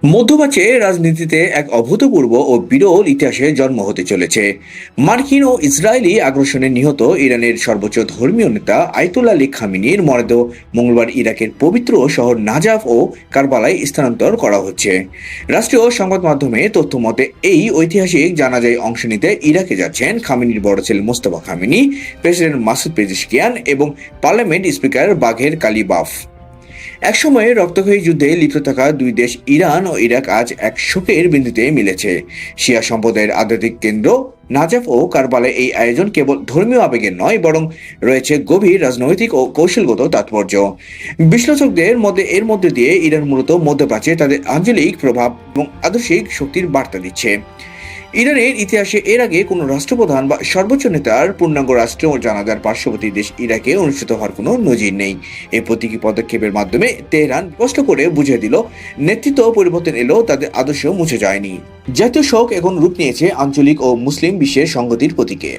মধ্যপ্রাচ্যে রাজনীতিতে এক অভূতপূর্ব ও বিরল ইতিহাসের জন্ম হতে চলেছে। মার্কিন ও ইসরায়েলি আগ্রাসনে নিহত ইরানের সর্বোচ্চ ধর্মীয় নেতা আয়াতুল্লাহ আলী খামেনির মরদেহ মঙ্গলবার ইরাকের পবিত্র শহর নাজাফ ও কারবালায় স্থানান্তর করা হচ্ছে। রাষ্ট্রীয় সংবাদ মাধ্যমে তথ্য মতে এই ঐতিহাসিক জানাজায় অংশ নিতে ইরাকে যাচ্ছেন খামেনির বড় ছেলে Mostafa Khamenei, president Masoud Pezeshkian এবং পার্লামেন্ট স্পিকার বাঘের কালিবাফ। একসময়ে রক্তক্ষয়ী যুদ্ধে লিপ্ত থাকা দুই দেশ ইরান ও ইরাক আজ এক শোকের বিন্দুতে মিলেছে। শিয়া সম্প্রদায়ের আধ্যাত্মিক কেন্দ্র নাজাফ ও কারবালায় এই আয়োজন কেবল ধর্মীয় আবেগের নয়, বরং রয়েছে গভীর রাজনৈতিক ও কৌশলগত তাৎপর্য। বিশ্লেষকদের মধ্যে এর মধ্যে দিয়ে ইরান মূলত মধ্যপ্রাচ্যে তাদের আঞ্চলিক প্রভাব এবং আদর্শিক শক্তির বার্তা দিচ্ছে। ইরানের ইতিহাসে এর আগে কোনো রাষ্ট্রপ্রধান বা সর্বোচ্চ নেতার পূর্ণাঙ্গ রাষ্ট্রীয় জানাজার পার্শ্ববর্তী দেশ ইরাকে অনুষ্ঠিত হওয়ার কোনো নজির নেই। এই প্রতীকী পদক্ষেপের মাধ্যমে তেহরান স্পষ্ট করে বুঝিয়ে দিল, নেতৃত্ব পরিবর্তন এলেও তাদের আদর্শ মুছে যায়নি। জাতীয় শোক এখন রূপ নিয়েছে আঞ্চলিক ও মুসলিম বিশ্বের সংহতির প্রতীকে।